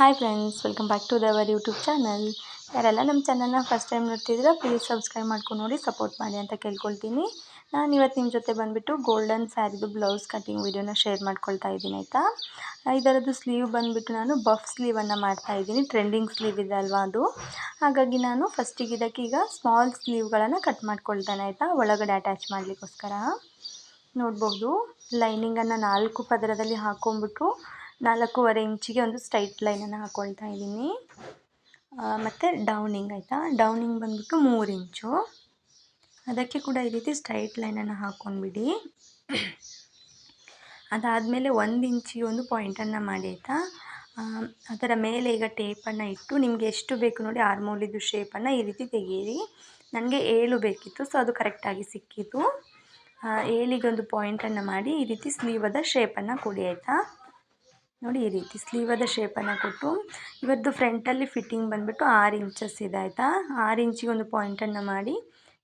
Hi friends, welcome back to ದವರ್ YouTube channel. ಯಾರೆಲ್ಲ ನಮ್ಮ ಚಾನಲ್ನ ಫಸ್ಟ್ ಟೈಮ್ ನೋಡ್ತಿದ್ದೀರಾ ಪ್ಲೀಸ್ ಸಬ್ಸ್ಕ್ರೈಬ್ ಮಾಡ್ಕೊಂಡು ನೋಡಿ, ಸಪೋರ್ಟ್ ಮಾಡಿ ಅಂತ ಕೇಳ್ಕೊಳ್ತೀನಿ. ನಾನು ಇವತ್ತು ನಿಮ್ಮ ಜೊತೆ ಬಂದುಬಿಟ್ಟು ಗೋಲ್ಡನ್ ಸ್ಯಾರಿದು ಬ್ಲೌಸ್ ಕಟ್ಟಿಂಗ್ ವಿಡಿಯೋನ ಶೇರ್ ಮಾಡ್ಕೊಳ್ತಾ ಇದ್ದೀನಿ ಆಯಿತಾ. ಇದರದ್ದು ಸ್ಲೀವ್ ಬಂದುಬಿಟ್ಟು ನಾನು ಬಫ್ ಸ್ಲೀವನ್ನು ಮಾಡ್ತಾಯಿದ್ದೀನಿ. ಟ್ರೆಂಡಿಂಗ್ ಸ್ಲೀವ್ ಇದೆ ಅಲ್ವಾ ಅದು. ಹಾಗಾಗಿ ನಾನು ಫಸ್ಟಿಗೆ ಇದಕ್ಕೀಗ ಸ್ಮಾಲ್ ಸ್ಲೀವ್ಗಳನ್ನು ಕಟ್ ಮಾಡ್ಕೊಳ್ತೇನೆ ಆಯಿತಾ, ಒಳಗಡೆ ಅಟ್ಯಾಚ್ ಮಾಡಲಿಕ್ಕೋಸ್ಕರ. ನೋಡ್ಬೋದು, ಲೈನಿಂಗನ್ನು 4 ಪದರದಲ್ಲಿ ಹಾಕ್ಕೊಂಬಿಟ್ಟು 4.5 ಇಂಚಿಗೆ ಒಂದು ಸ್ಟ್ರೈಟ್ ಲೈನನ್ನು ಹಾಕ್ಕೊಳ್ತಾ ಇದ್ದೀನಿ. ಮತ್ತು ಡೌನಿಂಗ್ ಆಯಿತಾ, ಡೌನಿಂಗ್ ಬಂದುಬಿಟ್ಟು 3 ಇಂಚು. ಅದಕ್ಕೆ ಕೂಡ ಈ ರೀತಿ ಸ್ಟ್ರೈಟ್ ಲೈನನ್ನು ಹಾಕ್ಕೊಂಡ್ಬಿಡಿ. ಅದಾದಮೇಲೆ 1 ಇಂಚಿಗೆ ಒಂದು ಪಾಯಿಂಟನ್ನು ಮಾಡಿ ಆಯಿತಾ. ಅದರ ಮೇಲೆ ಈಗ ಟೇಪನ್ನು ಇಟ್ಟು ನಿಮಗೆ ಎಷ್ಟು ಬೇಕು ನೋಡಿ ಆರ್ಮೋಲಿದು ಶೇಪನ್ನು ಈ ರೀತಿ ತೆಗೀರಿ. ನನಗೆ 7 ಬೇಕಿತ್ತು, ಸೊ ಅದು ಕರೆಕ್ಟಾಗಿ ಸಿಕ್ಕಿತು. 7ಗೆ ಒಂದು ಪಾಯಿಂಟನ್ನು ಮಾಡಿ ಈ ರೀತಿ ಸ್ಲೀವದ ಶೇಪನ್ನು ಕೊಡಿ ಆಯಿತಾ. ನೋಡಿ, ಈ ರೀತಿ ಸ್ಲೀವದ ಶೇಪನ್ನು ಕೊಟ್ಟು ಇವತ್ತು ಫ್ರಂಟಲ್ಲಿ ಫಿಟ್ಟಿಂಗ್ ಬಂದುಬಿಟ್ಟು 6 ಇಂಚಸ್ ಇದೆ ಆಯಿತಾ. 6 ಇಂಚಿಗೆ ಒಂದು ಪಾಯಿಂಟನ್ನು ಮಾಡಿ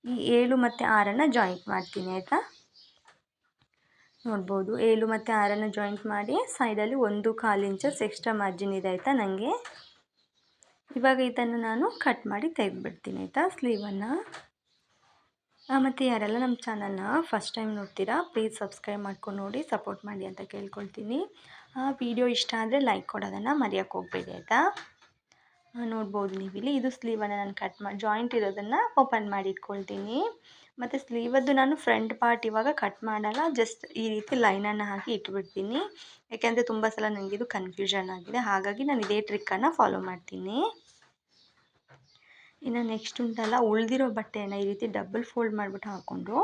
ಈ 7 ಮತ್ತು 6ಅನ್ನು ಜಾಯಿಂಟ್ ಮಾಡ್ತೀನಿ ಆಯಿತಾ. ನೋಡ್ಬೋದು, 7 ಮತ್ತು 6ಅನ್ನು ಜಾಯಿಂಟ್ ಮಾಡಿ ಸೈಡಲ್ಲಿ 1/4 ಇಂಚಸ್ ಎಕ್ಸ್ಟ್ರಾ ಮಾರ್ಜಿನ್ ಇದೆ ಆಯಿತಾ ನನಗೆ. ಇವಾಗ ಇದನ್ನು ನಾನು ಕಟ್ ಮಾಡಿ ತೆಗೆದುಬಿಡ್ತೀನಿ ಆಯಿತಾ ಸ್ಲೀವನ್ನು. ಮತ್ತು ಯಾರೆಲ್ಲ ನಮ್ಮ ಚಾನಲ್ನ ಫಸ್ಟ್ ಟೈಮ್ ನೋಡ್ತೀರಾ ಪ್ಲೀಸ್ ಸಬ್ಸ್ಕ್ರೈಬ್ ಮಾಡ್ಕೊಂಡು ನೋಡಿ, ಸಪೋರ್ಟ್ ಮಾಡಿ ಅಂತ ಕೇಳ್ಕೊಳ್ತೀನಿ. ವಿಡಿಯೋ ಇಷ್ಟ ಆದರೆ ಲೈಕ್ ಕೊಡೋದನ್ನು ಮರೆಯೋಕ್ಕೆ ಹೋಗಬೇಡಿ ಆಯಿತಾ. ನೋಡ್ಬೋದು ನೀವಿಲ್ಲಿ, ಇದು ಸ್ಲೀವನ್ನು ನಾನು ಕಟ್ ಮಾಡಿ ಜಾಯಿಂಟ್ ಇರೋದನ್ನು ಓಪನ್ ಮಾಡಿ ಇಟ್ಕೊಳ್ತೀನಿ. ಮತ್ತು ಸ್ಲೀವದ್ದು ನಾನು ಫ್ರಂಟ್ ಪಾರ್ಟ್ ಇವಾಗ ಕಟ್ ಮಾಡಲ್ಲ, ಜಸ್ಟ್ ಈ ರೀತಿ ಲೈನನ್ನು ಹಾಕಿ ಇಟ್ಬಿಡ್ತೀನಿ. ಯಾಕೆಂದರೆ ತುಂಬ ಸಲ ನನಗಿದು ಕನ್ಫ್ಯೂಷನ್ ಆಗಿದೆ, ಹಾಗಾಗಿ ನಾನು ಇದೇ ಟ್ರಿಕ್ಕನ್ನು ಫಾಲೋ ಮಾಡ್ತೀನಿ. ಇನ್ನು ನೆಕ್ಸ್ಟ್ ಉಂಟಲ್ಲ, ಉಳಿದಿರೋ ಬಟ್ಟೆಯನ್ನು ಈ ರೀತಿ ಡಬಲ್ ಫೋಲ್ಡ್ ಮಾಡಿಬಿಟ್ಟು ಹಾಕ್ಕೊಂಡು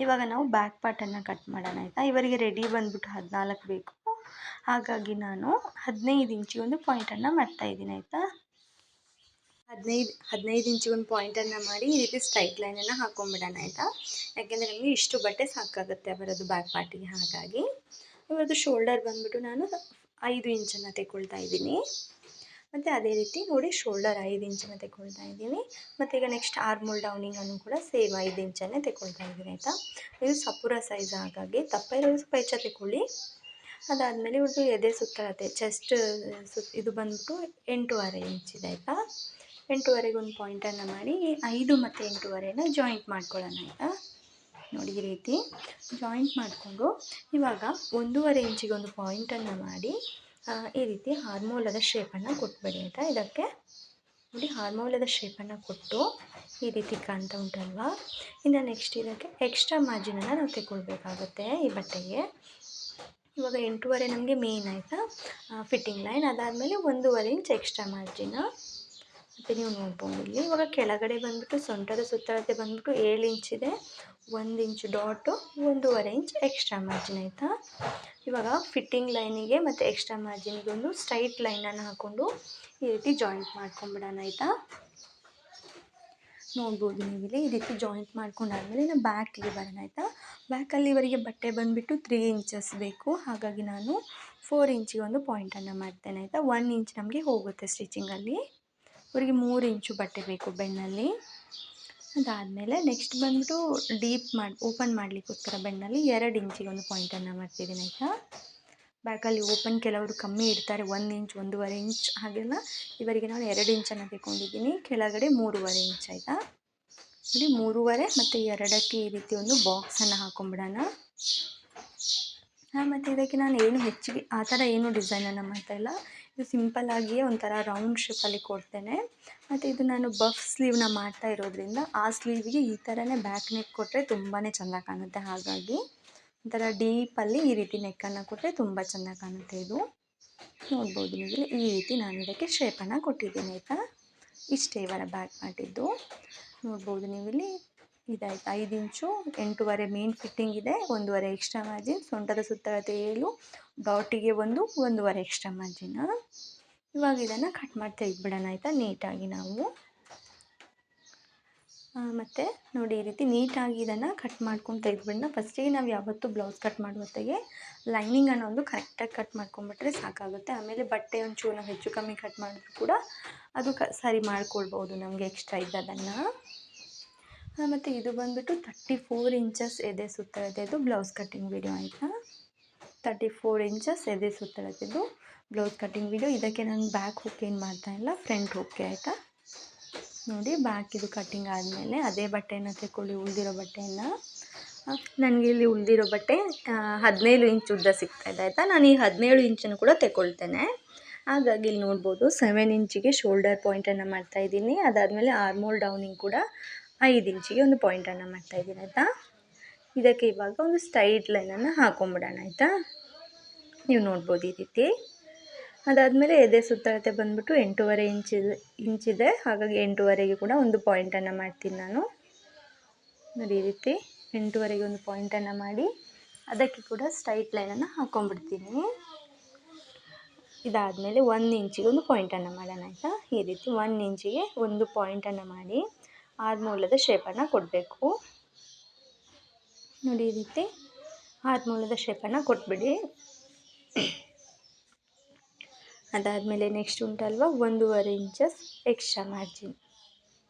ಇವಾಗ ನಾವು ಬ್ಯಾಕ್ ಪಾರ್ಟನ್ನು ಕಟ್ ಮಾಡೋಣ ಆಯಿತಾ. ಇವರಿಗೆ ರೆಡಿ ಬಂದುಬಿಟ್ಟು 14 ಬೇಕು, ಹಾಗಾಗಿ ನಾನು 15 ಇಂಚಿಗೆ ಒಂದು ಪಾಯಿಂಟನ್ನು ಮಾಡ್ತಾಯಿದ್ದೀನಿ ಆಯಿತಾ. 15 ಇಂಚಿಗೆ ಒಂದು ಪಾಯಿಂಟನ್ನು ಮಾಡಿ ಈ ರೀತಿ ಸ್ಟ್ರೈಟ್ ಲೈನನ್ನು ಹಾಕ್ಕೊಂಬಿಡೋಣ ಆಯಿತಾ. ಯಾಕೆಂದರೆ ನಮಗೆ ಇಷ್ಟು ಬಟ್ಟೆ ಸಾಕಾಗುತ್ತೆ ಬರೋದು ಬ್ಯಾಕ್ ಪಾರ್ಟಿಗೆ. ಹಾಗಾಗಿ ಇವತ್ತು ಶೋಲ್ಡರ್ ಬಂದುಬಿಟ್ಟು ನಾನು 5 ಇಂಚನ್ನು ತೆಗೊಳ್ತಾ ಇದ್ದೀನಿ. ಮತ್ತು ಅದೇ ರೀತಿ ನೋಡಿ, ಶೋಲ್ಡರ್ 5 ಇಂಚನ್ನು ತೆಗೊಳ್ತಾ ಇದ್ದೀನಿ. ಮತ್ತು ಈಗ ನೆಕ್ಸ್ಟ್ ಆರ್ಮೋಲ್ ಡೌನಿಂಗನ್ನು ಕೂಡ ಸೇಮ್ 5 ಇಂಚನ್ನೇ ತೆಗೊಳ್ತಾ ಇದ್ದೀನಿ ಆಯಿತಾ. ಇದು ಸಪುರ ಸೈಜ್, ಹಾಗಾಗಿ ದಪ್ಪ ಇರೋದು ಸ್ವಲ್ಪ ಹೆಚ್ಚು ತೆಗೊಳ್ಳಿ. ಅದಾದಮೇಲೆ ಇವ್ರದ್ದು ಎದೆ ಸುತ್ತಳತೆ ಚೆಸ್ಟ್ ಇದು ಬಂದುಬಿಟ್ಟು 8.5 ಇಂಚಿದೆ ಆಯಿತಾ. 8.5ಗೆ ಒಂದು ಪಾಯಿಂಟನ್ನು ಮಾಡಿ 5 ಮತ್ತು 8.5ನ ಜಾಯಿಂಟ್ ಮಾಡ್ಕೊಳ್ಳೋಣ ಆಯಿತಾ. ನೋಡಿ, ಈ ರೀತಿ ಜಾಯಿಂಟ್ ಮಾಡಿಕೊಂಡು ಇವಾಗ 1.5 ಇಂಚಿಗೆ ಒಂದು ಪಾಯಿಂಟನ್ನು ಮಾಡಿ ಈ ರೀತಿ ಹಾರ್ಮೋಲದ ಶೇಪನ್ನು ಕೊಟ್ಬಿಡಿ ಆಯಿತಾ. ಇದಕ್ಕೆ ನೋಡಿ, ಹಾರ್ಮೋಲದ ಶೇಪನ್ನು ಕೊಟ್ಟು ಈ ರೀತಿ ಕಾಣ್ತಾ ಉಂಟಲ್ವಾ. ಇನ್ನು ನೆಕ್ಸ್ಟ್ ಇದಕ್ಕೆ ಎಕ್ಸ್ಟ್ರಾ ಮಾರ್ಜಿನನ್ನು ನಾವು ತೆಗೊಳ್ಬೇಕಾಗುತ್ತೆ ಈ ಬಟ್ಟೆಗೆ. ಇವಾಗ 8.5 ನಮಗೆ ಮೇನ್ ಆಯಿತಾ ಫಿಟ್ಟಿಂಗ್ ಲೈನ್. ಅದಾದಮೇಲೆ 1.5 ಇಂಚ್ ಎಕ್ಸ್ಟ್ರಾ ಮಾರ್ಜಿನ. ಮತ್ತು ನೀವು ನೋಡ್ಬೋದು ಇಲ್ಲಿ ಇವಾಗ ಕೆಳಗಡೆ ಬಂದುಬಿಟ್ಟು ಸೊಂಟದ ಸುತ್ತಳತೆ ಬಂದುಬಿಟ್ಟು 7 ಇಂಚಿದೆ. 1 inch dot, 1.5 inch extra margin ಆಯಿತಾ. ಇವಾಗ ಫಿಟ್ಟಿಂಗ್ ಲೈನಿಗೆ ಮತ್ತು ಎಕ್ಸ್ಟ್ರಾ ಮಾರ್ಜಿನಿಗೆ ಒಂದು ಸ್ಟ್ರೈಟ್ ಲೈನನ್ನು ಹಾಕ್ಕೊಂಡು ಈ ರೀತಿ ಜಾಯಿಂಟ್ ಮಾಡ್ಕೊಂಬಿಡೋಣ ಆಯಿತಾ. ನೋಡ್ಬೋದು ನೀವಿಲ್ಲಿ ಈ ರೀತಿ ಜಾಯಿಂಟ್ ಮಾಡ್ಕೊಂಡಾದ್ಮೇಲೆ ನಾವು ಬ್ಯಾಕಿಗೆ ಬರೋಣ ಆಯಿತಾ. ಬ್ಯಾಕಲ್ಲಿ ಇವರಿಗೆ ಬಟ್ಟೆ ಬಂದುಬಿಟ್ಟು 3 ಇಂಚಸ್ ಬೇಕು, ಹಾಗಾಗಿ ನಾನು 4 ಇಂಚಿಗೆ ಒಂದು ಪಾಯಿಂಟನ್ನು ಮಾಡ್ತೇನೆ ಆಯಿತಾ. 1 ಇಂಚ್ ನಮಗೆ ಹೋಗುತ್ತೆ ಸ್ಟಿಚಿಂಗಲ್ಲಿ. ಇವರಿಗೆ 3 ಇಂಚು ಬಟ್ಟೆ ಬೇಕು ಬೆನ್ನಲ್ಲಿ. ಅದಾದಮೇಲೆ ನೆಕ್ಸ್ಟ್ ಬಂದುಬಿಟ್ಟು ಡೀಪ್ ಓಪನ್ ಮಾಡಲಿಕ್ಕೋಸ್ಕರ ಬೆನ್ನಲ್ಲಿ 2 ಇಂಚಿಗೆ ಒಂದು ಪಾಯಿಂಟನ್ನು ಮಾಡ್ತಿದ್ದೀನಿ ಆಯಿತಾ. ಬ್ಯಾಕಲ್ಲಿ ಓಪನ್ ಕೆಲವರು ಕಮ್ಮಿ ಇಡ್ತಾರೆ, 1 ಇಂಚ್ 1.5 ಇಂಚ್ ಹಾಗೆಲ್ಲ. ಇವರಿಗೆ ನಾನು 2 ಇಂಚನ್ನು ತೆಗೊಂಡಿದ್ದೀನಿ, ಕೆಳಗಡೆ 3.5 ಇಂಚ್ ಆಯಿತಾ. ನೋಡಿ, 3.5 ಮತ್ತು 2ಕ್ಕೆ ಈ ರೀತಿ ಒಂದು ಬಾಕ್ಸನ್ನು ಹಾಕೊಂಬಿಡೋಣ. ಮತ್ತು ಇದಕ್ಕೆ ನಾನು ಏನು ಹೆಚ್ಚಿಗೆ ಆ ಥರ ಏನು ಡಿಸೈನನ್ನು ಮಾಡ್ತಾಯಿಲ್ಲ, ಇದು ಸಿಂಪಲ್ಲಾಗಿಯೇ ಒಂಥರ ರೌಂಡ್ ಶೇಪಲ್ಲಿ ಕೊಡ್ತೇನೆ. ಮತ್ತು ಇದು ನಾನು ಬಫ್ ಸ್ಲೀವ್ನ ಮಾಡ್ತಾ ಇರೋದ್ರಿಂದ ಆ ಸ್ಲೀವಿಗೆ ಈ ಥರನೇ ಬ್ಯಾಕ್ ನೆಕ್ ಕೊಟ್ಟರೆ ತುಂಬಾ ಚೆಂದ ಕಾಣುತ್ತೆ. ಹಾಗಾಗಿ ಒಂಥರ ಡೀಪಲ್ಲಿ ಈ ರೀತಿ ನೆಕ್ಕನ್ನು ಕೊಟ್ಟರೆ ತುಂಬ ಚೆಂದ ಕಾಣುತ್ತೆ. ಇದು ನೋಡ್ಬೋದು ನೀವು, ಈ ರೀತಿ ನಾನು ಇದಕ್ಕೆ ಶೇಪನ್ನು ಕೊಟ್ಟಿದ್ದೀನಿ ಆಯಿತಾ. ಇಷ್ಟೇ ಇವರ ಬ್ಯಾಕ್ ಪಾರ್ಟಿದ್ದು. ನೋಡ್ಬೋದು ನೀವಿಲ್ಲಿ ಇದಾಯಿತು 5 ಇಂಚು 8.5 ಮೇನ್ ಫಿಟ್ಟಿಂಗ್ ಇದೆ, 1.5 ಎಕ್ಸ್ಟ್ರಾ ಮಾರ್ಜಿನ್, ಸೊಂಟದ ಸುತ್ತಳತೆ 7, ಡಾಟಿಗೆ 1.5 ಎಕ್ಸ್ಟ್ರಾ ಮಾರ್ಜಿನ. ಇವಾಗ ಇದನ್ನು ಕಟ್ ಮಾಡಿ ತೆಗೆದುಬಿಡೋಣ ಆಯಿತಾ ನೀಟಾಗಿ ನಾವು. ಮತ್ತು ನೋಡಿ, ಈ ರೀತಿ ನೀಟಾಗಿ ಇದನ್ನು ಕಟ್ ಮಾಡ್ಕೊಂಡು ತೆಗೆದುಬಿಡೋಣ. ಫಸ್ಟಿಗೆ ನಾವು ಯಾವತ್ತೂ ಬ್ಲೌಸ್ ಕಟ್ ಮಾಡುವತ್ತಿಗೆ ಲೈನಿಂಗನ್ನು ಒಂದು ಕರೆಕ್ಟಾಗಿ ಕಟ್ ಮಾಡ್ಕೊಂಬಿಟ್ರೆ ಸಾಕಾಗುತ್ತೆ. ಆಮೇಲೆ ಬಟ್ಟೆ ಒಂಚೂರು ನಾವು ಹೆಚ್ಚು ಕಮ್ಮಿ ಕಟ್ ಮಾಡಿದ್ರು ಕೂಡ ಅದು ಸರಿ ಮಾಡ್ಕೊಳ್ಬೋದು ನಮಗೆ ಎಕ್ಸ್ಟ್ರಾ ಇದ್ದದನ್ನು. ಮತ್ತು ಇದು ಬಂದುಬಿಟ್ಟು 34 ಇಂಚಸ್ ಎದೆ ಸುತ್ತಳತೆದು ಬ್ಲೌಸ್ ಕಟ್ಟಿಂಗ್ ವಿಡಿಯೋ ಆಯಿತಾ. 34 ಇಂಚಸ್ ಎದೆ ಸುತ್ತಳತೆದು ಬ್ಲೌಸ್ ಕಟ್ಟಿಂಗ್ ವಿಡಿಯೋ. ಇದಕ್ಕೆ ನಾನು ಬ್ಯಾಕ್ ಹುಕ್ ಏನು ಮಾಡ್ತಾಯಿಲ್ಲ, ಫ್ರಂಟ್ ಹುಕ್ಕೆ ಆಯಿತಾ. ನೋಡಿ ಬ್ಯಾಕ್ ಇದು ಕಟ್ಟಿಂಗ್ ಆದಮೇಲೆ ಅದೇ ಬಟ್ಟೆಯನ್ನು ತೆಕ್ಕೊಳ್ಳಿ, ಉಳಿದಿರೋ ಬಟ್ಟೆಯನ್ನು. ನನಗೆ ಇಲ್ಲಿ ಉಳಿದಿರೋ ಬಟ್ಟೆ 17 ಇಂಚ್ ಉದ್ದ ಸಿಗ್ತಾಯಿದೆ ಆಯಿತಾ. ನಾನು ಈ 17 ಇಂಚನ್ನು ಕೂಡ ತೆಗೊಳ್ತೇನೆ. ಹಾಗಾಗಿ ಇಲ್ಲಿ ನೋಡ್ಬೋದು 7 ಇಂಚಿಗೆ ಶೋಲ್ಡರ್ ಪಾಯಿಂಟನ್ನು ಮಾಡ್ತಾಯಿದ್ದೀನಿ. ಅದಾದಮೇಲೆ ಆರ್ಮೋಲ್ ಡೌನಿಂಗ್ ಕೂಡ 5 ಇಂಚಿಗೆ ಒಂದು ಪಾಯಿಂಟನ್ನು ಮಾಡ್ತಾಯಿದ್ದೀನಿ ಆಯಿತಾ. ಇದಕ್ಕೆ ಇವಾಗ ಒಂದು ಸ್ಟ್ರೈಟ್ ಲೈನನ್ನು ಹಾಕೊಂಬಿಡೋಣ ಆಯಿತಾ. ನೀವು ನೋಡ್ಬೋದು ಈ ರೀತಿ. ಅದಾದಮೇಲೆ ಎದೆ ಸುತ್ತಳತೆ ಬಂದುಬಿಟ್ಟು 8.5 ಇಂಚಿದೆ. ಹಾಗಾಗಿ 8.5ಗೆ ಕೂಡ ಒಂದು ಪಾಯಿಂಟನ್ನು ಮಾಡ್ತೀನಿ ನಾನು. ನೋಡಿ ಈ ರೀತಿ 8.5ಗೆ ಒಂದು ಪಾಯಿಂಟನ್ನು ಮಾಡಿ ಅದಕ್ಕೆ ಕೂಡ ಸ್ಟ್ರೈಟ್ ಲೈನನ್ನು ಹಾಕ್ಕೊಂಡ್ಬಿಡ್ತೀನಿ. ಇದಾದಮೇಲೆ 1 ಇಂಚಿಗೆ ಒಂದು ಪಾಯಿಂಟನ್ನು ಮಾಡೋಣ ಆಯಿತಾ. ಈ ರೀತಿ 1 ಇಂಚಿಗೆ ಒಂದು ಪಾಯಿಂಟನ್ನು ಮಾಡಿ ಆರ್ಮೋಲದ ಶೇಪನ್ನು ಕೊಡಬೇಕು. ನೋಡಿ ಈ ರೀತಿ ಆರ್ಮೋಲದ ಶೇಪನ್ನು ಕೊಟ್ಬಿಡಿ. ಅದಾದಮೇಲೆ ನೆಕ್ಸ್ಟ್ ಉಂಟಲ್ವ 1.5 ಇಂಚಸ್ ಎಕ್ಸ್ಟ್ರಾ ಮಾರ್ಜಿನ್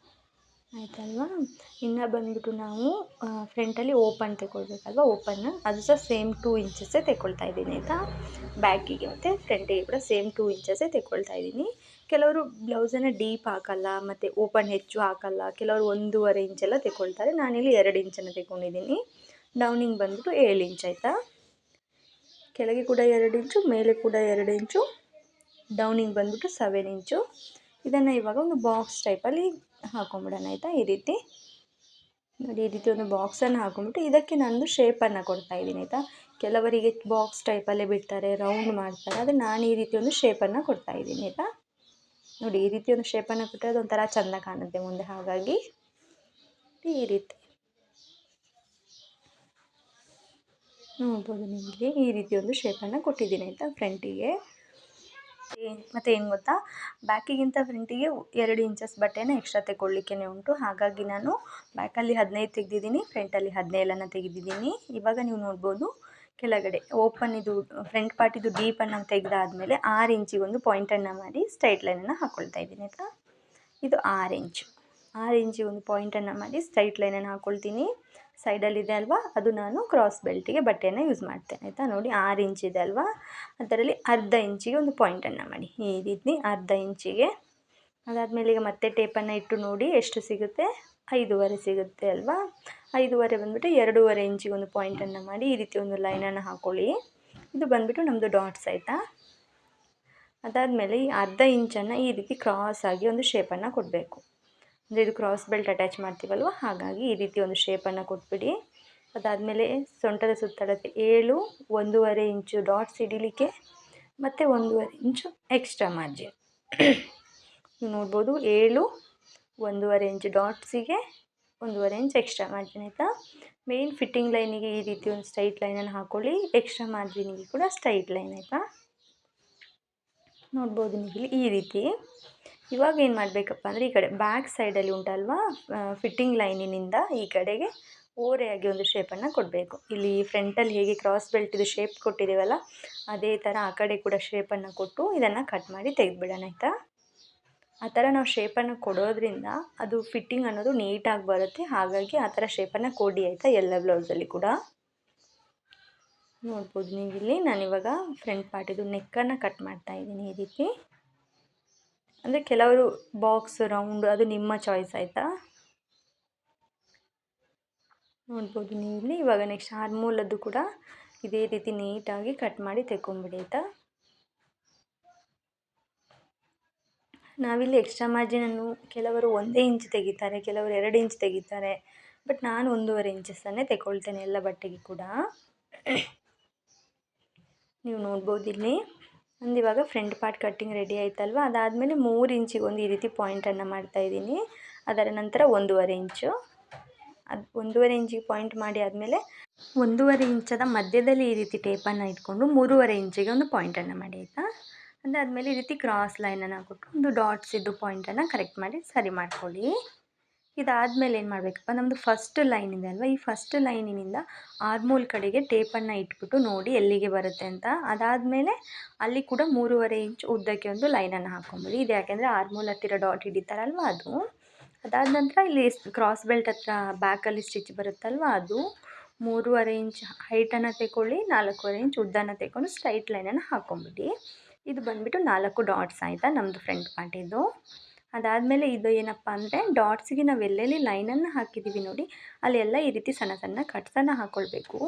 ಆಯಿತಲ್ವ. ಇನ್ನು ಬಂದುಬಿಟ್ಟು ನಾವು ಫ್ರಂಟಲ್ಲಿ ಓಪನ್ ತೆಗೊಳ್ಬೇಕಲ್ವ, ಓಪನ್ ಅದು ಸಹ ಸೇಮ್ 2 ಇಂಚಸ್ಸೇ ತೆಗೊಳ್ತಾ ಇದ್ದೀನಿ ಆಯಿತಾ. ಬ್ಯಾಕಿಗೆ ಮತ್ತು ಫ್ರಂಟಿಗೆ ಕೂಡ ಸೇಮ್ 2 ಇಂಚಸ್ಸೇ ತೆಗೊಳ್ತಾ ಇದ್ದೀನಿ. ಕೆಲವರು ಬ್ಲೌಸನ್ನು ಡೀಪ್ ಹಾಕಲ್ಲ ಮತ್ತು ಓಪನ್ ಹೆಚ್ಚು ಹಾಕಲ್ಲ, ಕೆಲವರು 1.5 ಇಂಚೆಲ್ಲ ತೆಗೊಳ್ತಾರೆ. ನಾನಿಲ್ಲಿ 2 ಇಂಚನ್ನು ತೆಗೊಂಡಿದ್ದೀನಿ. ಡೌನಿಂಗ್ ಬಂದುಬಿಟ್ಟು 7 ಇಂಚ್ ಆಯಿತಾ. ಕೆಳಗೆ ಕೂಡ 2 ಇಂಚು, ಮೇಲೆ ಕೂಡ 2 ಇಂಚು, ಡೌನಿಂಗ್ ಬಂದುಬಿಟ್ಟು 7 ಇಂಚು. ಇದನ್ನು ಇವಾಗ ಒಂದು ಬಾಕ್ಸ್ ಟೈಪಲ್ಲಿ ಹಾಕೊಂಬಿಡೋಣ ಆಯಿತಾ. ಈ ರೀತಿ ನೋಡಿ, ಈ ರೀತಿ ಒಂದು ಬಾಕ್ಸನ್ನು ಹಾಕೊಂಡ್ಬಿಟ್ಟು ಇದಕ್ಕೆ ನಾನು ಶೇಪನ್ನು ಕೊಡ್ತಾಯಿದ್ದೀನಿ ಆಯಿತಾ. ಕೆಲವರಿಗೆ ಬಾಕ್ಸ್ ಟೈಪಲ್ಲೇ ಬಿಡ್ತಾರೆ, ರೌಂಡ್ ಮಾಡ್ತಾರೆ, ಆದರೆ ನಾನು ಈ ರೀತಿ ಒಂದು ಶೇಪನ್ನು ಕೊಡ್ತಾಯಿದ್ದೀನಿ ಆಯಿತಾ. ನೋಡಿ ಈ ರೀತಿ ಒಂದು ಶೇಪನ್ನು ಕೊಟ್ಟರೆ ಅದೊಂಥರ ಚೆಂದ ಕಾಣುತ್ತೆ ಮುಂದೆ. ಹಾಗಾಗಿ ಈ ರೀತಿ ನೋಡ್ಬೋದು ನಿಮಗೆ ಈ ರೀತಿ ಒಂದು ಶೇಪನ್ನು ಕೊಟ್ಟಿದ್ದೀನಿ ಆಯಿತಾ ಫ್ರಂಟಿಗೆ. ಮತ್ತು ಏನು ಗೊತ್ತಾ, ಬ್ಯಾಕಿಗಿಂತ ಫ್ರಂಟಿಗೆ 2 ಇಂಚಸ್ ಬಟ್ಟೆನ ಎಕ್ಸ್ಟ್ರಾ ತೆಗೊಳ್ಳಿಕ್ಕೆ ಉಂಟು. ಹಾಗಾಗಿ ನಾನು ಬ್ಯಾಕಲ್ಲಿ 15 ತೆಗೆದಿದ್ದೀನಿ, ಫ್ರಂಟಲ್ಲಿ 17 ತೆಗೆದಿದ್ದೀನಿ. ಇವಾಗ ನೀವು ನೋಡ್ಬೋದು ಕೆಳಗಡೆ ಓಪನ್ ಇದು ಫ್ರಂಟ್ ಪಾರ್ಟಿದು ಡೀಪನ್ನು ತೆಗೆದಾದಮೇಲೆ 6 ಇಂಚಿಗೆ ಒಂದು ಪಾಯಿಂಟನ್ನು ಮಾಡಿ ಸ್ಟ್ರೈಟ್ ಲೈನನ್ನು ಹಾಕ್ಕೊಳ್ತಾ ಇದ್ದೀನಿ ಆಯಿತಾ. ಇದು 6 ಇಂಚು, 6 ಇಂಚಿಗೆ ಒಂದು ಪಾಯಿಂಟನ್ನು ಮಾಡಿ ಸ್ಟ್ರೈಟ್ ಲೈನನ್ನು ಹಾಕ್ಕೊಳ್ತೀನಿ. ಸೈಡಲ್ಲಿದೆ ಅಲ್ವಾ, ಅದು ನಾನು ಕ್ರಾಸ್ ಬೆಲ್ಟಿಗೆ ಬಟ್ಟೆಯನ್ನು ಯೂಸ್ ಮಾಡ್ತೇನೆ ಆಯಿತಾ. ನೋಡಿ 6 ಇಂಚ್ ಇದೆ ಅಲ್ವಾ, ಅದರಲ್ಲಿ ಅರ್ಧ ಇಂಚಿಗೆ ಒಂದು ಪಾಯಿಂಟನ್ನು ಮಾಡಿ ಈ ರೀತಿ ಅರ್ಧ ಇಂಚಿಗೆ. ಅದಾದಮೇಲೆ ಈಗ ಮತ್ತೆ ಟೇಪನ್ನು ಇಟ್ಟು ನೋಡಿ ಎಷ್ಟು ಸಿಗುತ್ತೆ, 5.5 ಸಿಗುತ್ತೆ ಅಲ್ವಾ. 5.5 ಬಂದುಬಿಟ್ಟು 2.5 ಇಂಚಿಗೆ ಒಂದು ಪಾಯಿಂಟನ್ನು ಮಾಡಿ ಈ ರೀತಿ ಒಂದು ಲೈನನ್ನು ಹಾಕ್ಕೊಳ್ಳಿ. ಇದು ಬಂದುಬಿಟ್ಟು ನಮ್ಮದು ಡಾಟ್ಸ್ ಆಯಿತಾ. ಅದಾದಮೇಲೆ ಈ ಅರ್ಧ ಇಂಚನ್ನು ಈ ರೀತಿ ಕ್ರಾಸಾಗಿ ಒಂದು ಶೇಪನ್ನು ಕೊಡಬೇಕು. ಅಂದರೆ ಇದು ಕ್ರಾಸ್ ಬೆಲ್ಟ್ ಅಟ್ಯಾಚ್ ಮಾಡ್ತೀವಲ್ವ, ಹಾಗಾಗಿ ಈ ರೀತಿ ಒಂದು ಶೇಪನ್ನು ಕೊಟ್ಬಿಡಿ. ಅದಾದಮೇಲೆ ಸೊಂಟದ ಸುತ್ತಳತೆ 7, 1.5 ಇಂಚು ಡಾಟ್ಸ್ ಹಿಡಿಲಿಕ್ಕೆ ಮತ್ತು 1.5 ಇಂಚು ಎಕ್ಸ್ಟ್ರಾ ಮಾರ್ಜಿನ್. ನೀವು ನೋಡ್ಬೋದು 7, 1.5 ಇಂಚು ಡಾಟ್ಸಿಗೆ 1.5 ಇಂಚ್ ಎಕ್ಸ್ಟ್ರಾ ಮಾರ್ಜಿನ್ ಆಯಿತಾ. ಮೇನ್ ಫಿಟ್ಟಿಂಗ್ ಲೈನಿಗೆ ಈ ರೀತಿ ಒಂದು ಸ್ಟ್ರೈಟ್ ಲೈನನ್ನು ಹಾಕ್ಕೊಳ್ಳಿ, ಎಕ್ಸ್ಟ್ರಾ ಮಾರ್ಜಿನಿಗೆ ಕೂಡ ಸ್ಟ್ರೈಟ್ ಲೈನ್ ಆಯಿತಾ. ನೋಡ್ಬೋದು ನೀವು ಈ ರೀತಿ. ಇವಾಗ ಏನು ಮಾಡಬೇಕಪ್ಪ ಅಂದರೆ ಈ ಕಡೆ ಬ್ಯಾಕ್ ಸೈಡಲ್ಲಿ ಉಂಟಲ್ವಾ, ಫಿಟ್ಟಿಂಗ್ ಲೈನಿನಿಂದ ಈ ಕಡೆಗೆ ಓರೆಯಾಗಿ ಒಂದು ಶೇಪನ್ನು ಕೊಡಬೇಕು. ಇಲ್ಲಿ ಫ್ರಂಟಲ್ಲಿ ಹೇಗೆ ಕ್ರಾಸ್ ಬೆಲ್ಟಿದು ಶೇಪ್ ಕೊಟ್ಟಿದ್ದೀವಲ್ಲ, ಅದೇ ಥರ ಆ ಕಡೆ ಕೂಡ ಶೇಪನ್ನು ಕೊಟ್ಟು ಇದನ್ನು ಕಟ್ ಮಾಡಿ ತೆಗೆದುಬಿಡೋಣ ಆಯಿತಾ. ಆ ಥರ ನಾವು ಶೇಪನ್ನು ಕೊಡೋದ್ರಿಂದ ಅದು ಫಿಟ್ಟಿಂಗ್ ಅನ್ನೋದು ನೀಟಾಗಿ ಬರುತ್ತೆ. ಹಾಗಾಗಿ ಆ ಥರ ಶೇಪನ್ನು ಕೊಡಿ ಆಯಿತಾ ಎಲ್ಲ ಬ್ಲೌಸಲ್ಲಿ ಕೂಡ. ನೋಡ್ಬೋದು ನೀವಿಲ್ಲಿ ನಾನಿವಾಗ ಫ್ರಂಟ್ ಪಾರ್ಟಿದು ನೆಕ್ಕನ್ನು ಕಟ್ ಮಾಡ್ತಾಯಿದ್ದೀನಿ ಈ ರೀತಿ. ಅಂದರೆ ಕೆಲವರು ಬಾಕ್ಸ್ ರೌಂಡ್ ಅದು ನಿಮ್ಮ ಚಾಯ್ಸ್ ಆಯಿತಾ. ನೋಡ್ಬೋದು ನೀವು ಇಲ್ಲಿ. ಇವಾಗ ನೆಕ್ಸ್ಟ್ ಆರ್ಮೋಲದ್ದು ಕೂಡ ಇದೇ ರೀತಿ ನೀಟಾಗಿ ಕಟ್ ಮಾಡಿ ತೆಕ್ಕೊಂಬಿಡಿ ಆಯಿತಾ. ನಾವಿಲ್ಲಿ ಎಕ್ಸ್ಟ್ರಾ ಮಾರ್ಜಿನನ್ನು ಕೆಲವರು 1 ಇಂಚ್ ತೆಗಿತಾರೆ, ಕೆಲವರು 2 ಇಂಚ್ ತೆಗಿತಾರೆ. ಬಟ್ ನಾನು 1.5 ಇಂಚಸ್ಸನ್ನೇ ತೆಗೊಳ್ತೇನೆ ಎಲ್ಲ ಬಟ್ಟೆಗೆ ಕೂಡ. ನೀವು ನೋಡ್ಬೋದು ಇಲ್ಲಿ ಒಂದು ಇವಾಗ ಫ್ರಂಟ್ ಪಾರ್ಟ್ ಕಟ್ಟಿಂಗ್ ರೆಡಿ ಆಯ್ತಲ್ವ. ಅದಾದಮೇಲೆ 3 ಇಂಚಿಗೆ ಒಂದು ಈ ರೀತಿ ಪಾಯಿಂಟನ್ನು ಮಾಡ್ತಾಯಿದ್ದೀನಿ. ಅದರ ನಂತರ 1.5 ಇಂಚು, ಅದು 1.5 ಇಂಚಿಗೆ ಪಾಯಿಂಟ್ ಮಾಡಿ ಆದಮೇಲೆ 1.5 ಇಂಚದ ಮಧ್ಯದಲ್ಲಿ ಈ ರೀತಿ ಟೇಪನ್ನು ಇಟ್ಕೊಂಡು 3.5 ಇಂಚಿಗೆ ಒಂದು ಪಾಯಿಂಟನ್ನು ಮಾಡಿ ಆಯಿತಾ. ಅದಾದಮೇಲೆ ಈ ರೀತಿ ಕ್ರಾಸ್ ಲೈನನ್ನು ಕೊಟ್ಟು ಒಂದು ಡಾಟ್ಸ್ ಇದ್ದು ಪಾಯಿಂಟನ್ನು ಕರೆಕ್ಟ್ ಮಾಡಿ ಸರಿ ಮಾಡ್ಕೊಳ್ಳಿ. ಇದಾದಮೇಲೆ ಏನು ಮಾಡಬೇಕಪ್ಪ, ನಮ್ಮದು ಫಸ್ಟ್ ಲೈನ್ ಇದೆ ಅಲ್ವಾ, ಈ ಫಸ್ಟ್ ಲೈನಿನಿಂದ ಆರ್ಮೋಲ್ ಕಡೆಗೆ ಟೇಪನ್ನು ಇಟ್ಬಿಟ್ಟು ನೋಡಿ ಎಲ್ಲಿಗೆ ಬರುತ್ತೆ ಅಂತ. ಅದಾದಮೇಲೆ ಅಲ್ಲಿ ಕೂಡ 3.5 ಇಂಚ್ ಉದ್ದಕ್ಕೆ ಒಂದು ಲೈನನ್ನು ಹಾಕ್ಕೊಂಬಿಡಿ. ಇದು ಯಾಕೆಂದರೆ ಆರ್ಮೋಲ್ ಹತ್ತಿರ ಡಾಟ್ ಹಿಡಿತಾರಲ್ವ ಅದು. ಅದಾದ ನಂತರ ಇಲ್ಲಿ ಕ್ರಾಸ್ ಬೆಲ್ಟ್ ಹತ್ರ ಬ್ಯಾಕಲ್ಲಿ ಸ್ಟಿಚ್ ಬರುತ್ತಲ್ವ, ಅದು 3.5 ಇಂಚ್ ಹೈಟನ್ನು ತಗೊಳ್ಳಿ, 4.5 ಇಂಚ್ ಉದ್ದನ ತಗೊಂಡು ಸ್ಟ್ರೈಟ್ ಲೈನನ್ನು ಹಾಕ್ಕೊಂಬಿಡಿ. ಇದು ಬಂದುಬಿಟ್ಟು 4 ಡಾಟ್ಸ್ ಆಯಿತಾ ನಮ್ಮದು ಫ್ರಂಟ್ ಪಾರ್ಟಿದು. ಅದಾದಮೇಲೆ ಇದು ಏನಪ್ಪ ಅಂದರೆ ಡಾಟ್ಸಿಗೆ ನಾವು ಎಲ್ಲೆಲ್ಲಿ ಲೈನನ್ನು ಹಾಕಿದ್ದೀವಿ ನೋಡಿ, ಅಲ್ಲೆಲ್ಲ ಈ ರೀತಿ ಸಣ್ಣ ಸಣ್ಣ ಕಟ್ಸನ್ನು ಹಾಕ್ಕೊಳ್ಬೇಕು.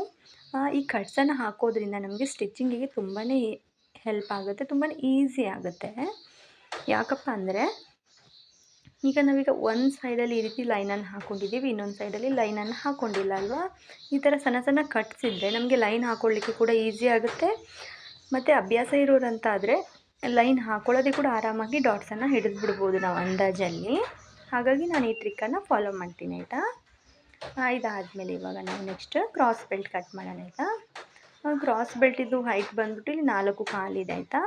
ಈ ಕಟ್ಸನ್ನು ಹಾಕೋದ್ರಿಂದ ನಮಗೆ ಸ್ಟಿಚಿಂಗಿಗೆ ತುಂಬಾ ಹೆಲ್ಪ್ ಆಗುತ್ತೆ, ತುಂಬಾ ಈಸಿ ಆಗುತ್ತೆ. ಯಾಕಪ್ಪ ಅಂದರೆ ಈಗ ನಾವೀಗ ಒಂದು ಸೈಡಲ್ಲಿ ಈ ರೀತಿ ಲೈನನ್ನು ಹಾಕ್ಕೊಂಡಿದ್ದೀವಿ, ಇನ್ನೊಂದು ಸೈಡಲ್ಲಿ ಲೈನನ್ನು ಹಾಕ್ಕೊಂಡಿಲ್ಲ ಅಲ್ವಾ. ಈ ಥರ ಸಣ್ಣ ಸಣ್ಣ ಕಟ್ಸಿದ್ರೆ ನಮಗೆ ಲೈನ್ ಹಾಕ್ಕೊಳ್ಳಿಕ್ಕೆ ಕೂಡ ಈಸಿ ಆಗುತ್ತೆ. ಮತ್ತು ಅಭ್ಯಾಸ ಇರೋರಂತಾದರೆ ಲೈನ್ ಹಾಕ್ಕೊಳ್ಳೋದೇ ಕೂಡ ಆರಾಮಾಗಿ ಡಾಟ್ಸನ್ನು ಹಿಡಿದು ಬಿಡ್ಬೋದು ನಾವು ಅಂದಾಜಲ್ಲಿ. ಹಾಗಾಗಿ ನಾನು ಈ ಟ್ರಿಕ್ಕನ್ನು ಫಾಲೋ ಮಾಡ್ತೀನಿ ಆಯಿತಾ. ಇದಾದಮೇಲೆ ಇವಾಗ ನಾವು ನೆಕ್ಸ್ಟ್ ಕ್ರಾಸ್ ಬೆಲ್ಟ್ ಕಟ್ ಮಾಡೋಣ ಆಯಿತಾ. ಕ್ರಾಸ್ ಬೆಲ್ಟಿದ್ದು ಹೈಟ್ ಬಂದುಬಿಟ್ಟು ಇಲ್ಲಿ 4 ಕಾಲಿದೆ ಆಯಿತಾ.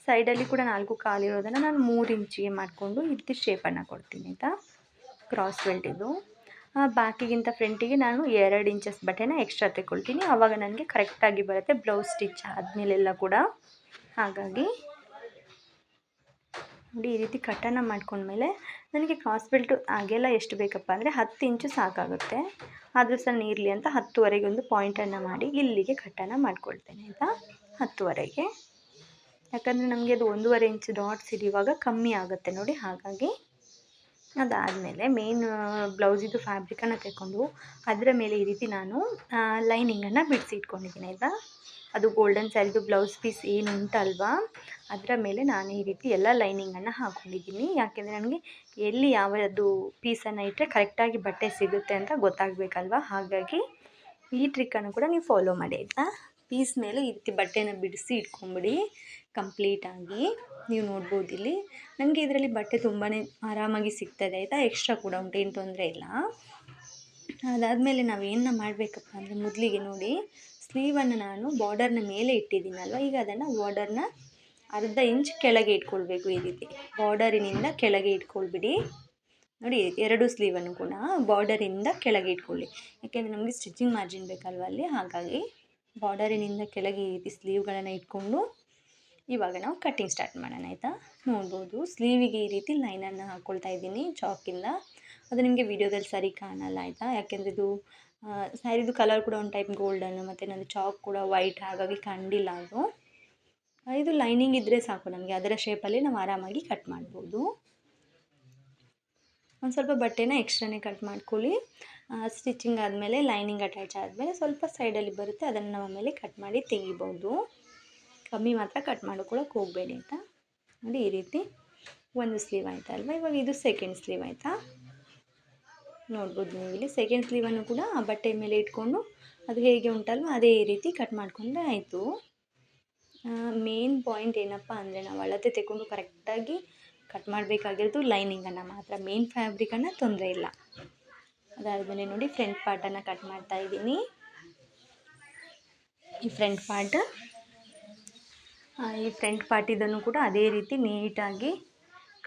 ಸೈಡಲ್ಲಿ ಕೂಡ 4 ಕಾಲಿರೋದನ್ನು ನಾನು 3 ಇಂಚಿಗೆ ಮಾಡಿಕೊಂಡು ಈ ರೀತಿ ಶೇಪನ್ನು ಕೊಡ್ತೀನಿ ಆಯಿತಾ. ಕ್ರಾಸ್ ಬೆಲ್ಟಿದ್ದು ಬ್ಯಾಕಿಗಿಂತ ಫ್ರಂಟಿಗೆ ನಾನು 2 ಇಂಚಸ್ ಬಟ್ಟೆನ ಎಕ್ಸ್ಟ್ರಾ ತಗೊಳ್ತೀನಿ. ಆವಾಗ ನನಗೆ ಕರೆಕ್ಟಾಗಿ ಬರುತ್ತೆ ಬ್ಲೌಸ್ ಸ್ಟಿಚ್ ಆದಮೇಲೆಲ್ಲ ಕೂಡ. ಹಾಗಾಗಿ ನೋಡಿ ಈ ರೀತಿ ಕಟ್ಟನ್ನು ಮಾಡ್ಕೊಂಡ್ಮೇಲೆ ನನಗೆ ಕ್ರಾಸ್ ಬೆಲ್ಟು ಆಗೆಲ್ಲ ಎಷ್ಟು ಬೇಕಪ್ಪ ಅಂದರೆ 10 ಇಂಚು ಸಾಕಾಗುತ್ತೆ. ಆದರೂ ಸಹ ಇರಲಿ ಅಂತ 10ವರೆಗೆ ಒಂದು ಪಾಯಿಂಟನ್ನು ಮಾಡಿ ಇಲ್ಲಿಗೆ ಕಟ್ಟನ್ನು ಮಾಡ್ಕೊಳ್ತೇನೆ ಆಯಿತಾ. 10ವರೆಗೆ, ಯಾಕಂದರೆ ನಮಗೆ ಅದು 1.5 ಇಂಚ್ ಡಾಟ್ಸ್ ಹಿಡಿಯುವಾಗ ಕಮ್ಮಿ ಆಗುತ್ತೆ ನೋಡಿ. ಹಾಗಾಗಿ ಅದಾದಮೇಲೆ ಮೇನ್ ಬ್ಲೌಸಿದು ಫ್ಯಾಬ್ರಿಕನ್ನು ತೆಕ್ಕೊಂಡು ಅದರ ಮೇಲೆ ಈ ರೀತಿ ನಾನು ಲೈನಿಂಗನ್ನು ಬಿಡಿಸಿ ಇಟ್ಕೊಂಡಿದ್ದೀನಿ ಆಯಿತಾ. ಅದು ಗೋಲ್ಡನ್ ಸ್ಯಾರಿದು ಬ್ಲೌಸ್ ಪೀಸ್ ಏನು ಉಂಟಲ್ವಾ ಅದರ ಮೇಲೆ ನಾನು ಈ ರೀತಿ ಎಲ್ಲ ಲೈನಿಂಗನ್ನು ಹಾಕ್ಕೊಂಡಿದ್ದೀನಿ. ಯಾಕೆಂದರೆ ನನಗೆ ಎಲ್ಲಿ ಯಾವುದು ಪೀಸನ್ನು ಇಟ್ಟರೆ ಕರೆಕ್ಟಾಗಿ ಬಟ್ಟೆ ಸಿಗುತ್ತೆ ಅಂತ ಗೊತ್ತಾಗಬೇಕಲ್ವ. ಹಾಗಾಗಿ ಈ ಟ್ರಿಕ್ಕನ್ನು ಕೂಡ ನೀವು ಫಾಲೋ ಮಾಡಿ ಆಯಿತಾ. ಪೀಸ್ ಮೇಲೆ ಈ ರೀತಿ ಬಟ್ಟೆನ ಬಿಡಿಸಿ ಇಟ್ಕೊಂಬಿಡಿ ಕಂಪ್ಲೀಟಾಗಿ. ನೀವು ನೋಡ್ಬೋದು ಇಲ್ಲಿ ನನಗೆ ಇದರಲ್ಲಿ ಬಟ್ಟೆ ತುಂಬಾ ಆರಾಮಾಗಿ ಸಿಗ್ತದೆ ಆಯಿತಾ. ಎಕ್ಸ್ಟ್ರಾ ಕೂಡ ಉಂಟು, ಏನು ತೊಂದರೆ ಇಲ್ಲ. ಅದಾದಮೇಲೆ ನಾವೇನು ಮಾಡಬೇಕಪ್ಪ ಅಂದರೆ ಮೊದಲಿಗೆ ನೋಡಿ ಸ್ಲೀವನ್ನು ನಾನು ಬಾರ್ಡರ್ನ ಮೇಲೆ ಇಟ್ಟಿದ್ದೀನಲ್ವ. ಈಗ ಅದನ್ನು ಬಾರ್ಡರ್ನ 1/2 ಇಂಚ್ ಕೆಳಗೆ ಇಟ್ಕೊಳ್ಬೇಕು. ಈ ರೀತಿ ಬಾರ್ಡರಿನಿಂದ ಕೆಳಗೆ ಇಟ್ಕೊಳ್ಬಿಡಿ ನೋಡಿ. 2 ಸ್ಲೀವನ್ನು ಕೂಡ ಬಾರ್ಡರಿಂದ ಕೆಳಗೆ ಇಟ್ಕೊಳ್ಳಿ, ಯಾಕೆಂದರೆ ನಮಗೆ ಸ್ಟಿಚಿಂಗ್ ಮಾರ್ಜಿನ್ ಬೇಕಲ್ವ ಅಲ್ಲಿ. ಹಾಗಾಗಿ ಬಾರ್ಡರಿನಿಂದ ಕೆಳಗೆ ಈ ರೀತಿ ಸ್ಲೀವ್ಗಳನ್ನು ಇಟ್ಕೊಂಡು ಇವಾಗ ನಾವು ಕಟ್ಟಿಂಗ್ ಸ್ಟಾರ್ಟ್ ಮಾಡೋಣ ಆಯಿತಾ. ನೋಡ್ಬೋದು ಸ್ಲೀವಿಗೆ ಈ ರೀತಿ ಲೈನನ್ನು ಹಾಕ್ಕೊಳ್ತಾ ಇದ್ದೀನಿ ಚಾಕಿಂದ. ಅದು ನಿಮಗೆ ವೀಡಿಯೋದಲ್ಲಿ ಸರಿ ಕಾಣಲ್ಲ ಆಯಿತಾ, ಯಾಕೆಂದರೆ ಇದು ಸ್ಯಾರಿದು ಕಲರ್ ಕೂಡ ಒಂದು ಟೈಪ್ ಗೋಲ್ಡನ್, ಮತ್ತು ನಂದು ಚಾಕ್ ಕೂಡ ವೈಟ್, ಹಾಗಾಗಿ ಕಂಡಿಲ್ಲ ಅದು. ಇದು ಲೈನಿಂಗ್ ಇದ್ದರೆ ಸಾಕು ನಮಗೆ, ಅದರ ಶೇಪಲ್ಲಿ ನಾವು ಆರಾಮಾಗಿ ಕಟ್ ಮಾಡ್ಬೋದು. ಒಂದು ಸ್ವಲ್ಪ ಬಟ್ಟೆನ ಎಕ್ಸ್ಟ್ರಾನೇ ಕಟ್ ಮಾಡ್ಕೊಳ್ಳಿ. ಸ್ಟಿಚಿಂಗ್ ಆದಮೇಲೆ ಲೈನಿಂಗ್ ಅಟ್ಯಾಚ್ ಆದಮೇಲೆ ಸ್ವಲ್ಪ ಸೈಡಲ್ಲಿ ಬರುತ್ತೆ, ಅದನ್ನು ನಾವು ಆಮೇಲೆ ಕಟ್ ಮಾಡಿ ತೆಗಿಬೋದು. ಕಮ್ಮಿ ಮಾತ್ರ ಕಟ್ ಮಾಡ್ಕೊಳ್ಳೋಕೆ ಹೋಗಬೇಡಿ ಆಯಿತಾ. ನೋಡಿ ಈ ರೀತಿ ಒಂದು ಸ್ಲೀವ್ ಆಯಿತಾ ಅಲ್ವಾ. ಇವಾಗ ಇದು ಸೆಕೆಂಡ್ ಸ್ಲೀವ್ ಆಯಿತಾ. ನೋಡ್ಬೋದು ನೀವು ಇಲ್ಲಿ ಸೆಕೆಂಡ್ ಸ್ಲೀವನ್ನು ಕೂಡ ಆ ಬಟ್ಟೆ ಮೇಲೆ ಇಟ್ಕೊಂಡು ಅದು ಹೇಗೆ ಉಂಟಲ್ವ ಅದೇ ರೀತಿ ಕಟ್ ಮಾಡಿಕೊಂಡ್ರೆ ಆಯಿತು. ಮೇನ್ ಪಾಯಿಂಟ್ ಏನಪ್ಪ ಅಂದರೆ ನಾವು ಅಳತೆ ತಗೊಂಡು ಕರೆಕ್ಟಾಗಿ ಕಟ್ ಮಾಡಬೇಕಾಗಿರೋದು ಲೈನಿಂಗನ್ನು ಮಾತ್ರ, ಮೇನ್ ಫ್ಯಾಬ್ರಿಕನ್ನು ತೊಂದರೆ ಇಲ್ಲ. ಅದಾದಮೇಲೆ ನೋಡಿ ಫ್ರಂಟ್ ಪಾರ್ಟನ್ನು ಕಟ್ ಮಾಡ್ತಾ ಇದ್ದೀನಿ. ಈ ಫ್ರಂಟ್ ಪಾರ್ಟಿದನ್ನು ಕೂಡ ಅದೇ ರೀತಿ ನೀಟಾಗಿ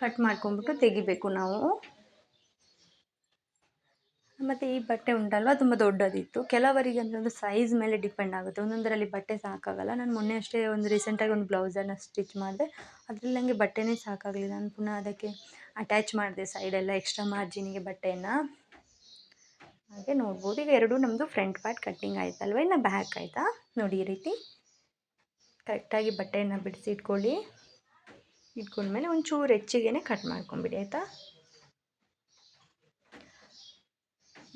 ಕಟ್ ಮಾಡ್ಕೊಂಬಿಟ್ಟು ತೆಗಿಬೇಕು ನಾವು. ಮತ್ತು ಈ ಬಟ್ಟೆ ಉಂಟಲ್ವ ತುಂಬ ದೊಡ್ಡದಿತ್ತು. ಕೆಲವರಿಗೆ ಅಂದರೆ ಒಂದು ಸೈಜ್ ಮೇಲೆ ಡಿಪೆಂಡ್ ಆಗುತ್ತೆ, ಒಂದೊಂದರಲ್ಲಿ ಬಟ್ಟೆ ಸಾಕಾಗಲ್ಲ. ನಾನು ಮೊನ್ನೆ ಅಷ್ಟೇ ಒಂದು ರೀಸೆಂಟಾಗಿ ಒಂದು ಬ್ಲೌಸನ್ನು ಸ್ಟಿಚ್ ಮಾಡಿದೆ, ಅದರಲ್ಲಿ ನನಗೆ ಬಟ್ಟೆನೇ ಸಾಕಾಗಲಿಲ್ಲ. ನಾನು ಪುನಃ ಅದಕ್ಕೆ ಅಟ್ಯಾಚ್ ಮಾಡಿದೆ ಸೈಡೆಲ್ಲ ಎಕ್ಸ್ಟ್ರಾ ಮಾರ್ಜಿನಿಗೆ ಬಟ್ಟೆಯನ್ನು. ಹಾಗೆ ನೋಡ್ಬೋದು ಈಗ ಎರಡೂ ನಮ್ಮದು ಫ್ರಂಟ್ ಪಾರ್ಟ್ ಕಟ್ಟಿಂಗ್ ಆಯ್ತಲ್ವ. ಇನ್ನು ಬ್ಯಾಕ್ ಆಯಿತಾ. ನೋಡಿ ಈ ರೀತಿ ಕರೆಕ್ಟಾಗಿ ಬಟ್ಟೆಯನ್ನು ಬಿಡಿಸಿ ಇಟ್ಕೊಂಡ್ಮೇಲೆ ಒಂಚೂರು ಹೆಚ್ಚಿಗೆ ಕಟ್ ಮಾಡ್ಕೊಂಬಿಡಿ ಆಯಿತಾ.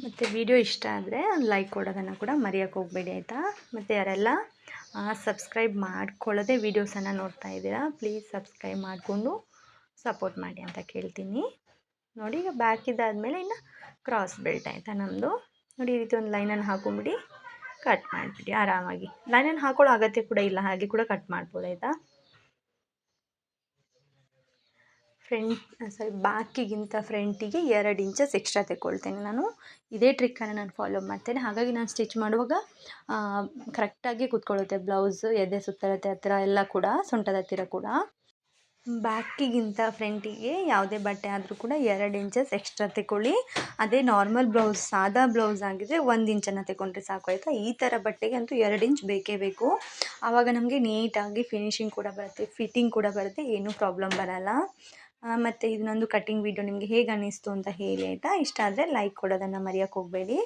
ಮತ್ತು ವಿಡಿಯೋ ಇಷ್ಟ ಆದರೆ ಒಂದು ಲೈಕ್ ಕೊಡೋದನ್ನು ಕೂಡ ಮರೆಯೋಕ್ಕೆ ಹೋಗಬೇಡಿ ಆಯಿತಾ. ಮತ್ತು ಯಾರೆಲ್ಲ ಸಬ್ಸ್ಕ್ರೈಬ್ ಮಾಡ್ಕೊಳ್ಳೋದೇ ವೀಡಿಯೋಸನ್ನು ನೋಡ್ತಾ ಇದ್ದೀರಾ, ಪ್ಲೀಸ್ ಸಬ್ಸ್ಕ್ರೈಬ್ ಮಾಡಿಕೊಂಡು ಸಪೋರ್ಟ್ ಮಾಡಿ ಅಂತ ಕೇಳ್ತೀನಿ. ನೋಡಿ ಈಗ ಬ್ಯಾಕ್ ಇದಾದಮೇಲೆ ಇನ್ನು ಕ್ರಾಸ್ ಬೆಲ್ಟ್ ಆಯಿತಾ ನಮ್ಮದು. ನೋಡಿ ಈ ರೀತಿ ಒಂದು ಲೈನನ್ನು ಹಾಕೊಂಬಿಡಿ, ಕಟ್ ಮಾಡಿಬಿಡಿ ಆರಾಮಾಗಿ. ಲೈನನ್ನು ಹಾಕೊಳ್ಳೋ ಅಗತ್ಯ ಕೂಡ ಇಲ್ಲ, ಹಾಗೆ ಕೂಡ ಕಟ್ ಮಾಡ್ಬೋದು ಆಯಿತಾ. ಬ್ಯಾಕಿಗಿಂತ ಫ್ರಂಟಿಗೆ 2 ಇಂಚಸ್ ಎಕ್ಸ್ಟ್ರಾ ತೆಗೊಳ್ತೇನೆ ನಾನು. ಇದೇ ಟ್ರಿಕ್ಕನ್ನು ನಾನು ಫಾಲೋ ಮಾಡ್ತೇನೆ. ಹಾಗಾಗಿ ನಾನು ಸ್ಟಿಚ್ ಮಾಡುವಾಗ ಕರೆಕ್ಟಾಗಿ ಕೂತ್ಕೊಳ್ಳುತ್ತೆ ಬ್ಲೌಸು, ಎದೆ ಸುತ್ತಳತೆ ಹತ್ತಿರ ಎಲ್ಲ ಕೂಡ, ಸೊಂಟದ ಹತ್ತಿರ ಕೂಡ. ಬ್ಯಾಕಿಗಿಂತ ಫ್ರಂಟಿಗೆ ಯಾವುದೇ ಬಟ್ಟೆ ಆದರೂ ಕೂಡ 2 ಇಂಚಸ್ ಎಕ್ಸ್ಟ್ರಾ ತೆಗೊಳ್ಳಿ. ಅದೇ ನಾರ್ಮಲ್ ಬ್ಲೌಸ್ ಸಾದಾ ಬ್ಲೌಸ್ ಆಗಿದ್ದರೆ 1 ಇಂಚನ್ನು ತೆಗೊಂಡ್ರೆ ಸಾಕು ಆಯಿತಾ. ಈ ಥರ ಬಟ್ಟೆಗೆ ಅಂತೂ 2 ಇಂಚ್ ಬೇಕೇ ಬೇಕು. ಆವಾಗ ನಮಗೆ ನೀಟಾಗಿ ಫಿನಿಶಿಂಗ್ ಕೂಡ ಬರುತ್ತೆ, ಫಿಟ್ಟಿಂಗ್ ಕೂಡ ಬರುತ್ತೆ, ಏನೂ ಪ್ರಾಬ್ಲಮ್ ಬರಲ್ಲ. ಮತ್ತು ಇದನ್ನೊಂದು ಕಟ್ಟಿಂಗ್ ವಿಡಿಯೋ ನಿಮಗೆ ಹೇಗೆ ಅನ್ನಿಸ್ತು ಅಂತ ಹೇಳಿ ಆಯಿತಾ. ಇಷ್ಟ ಆದರೆ ಲೈಕ್ ಕೊಡೋದನ್ನು ಮರೆಯೋಕ್ಕೆ ಹೋಗಬೇಡಿ.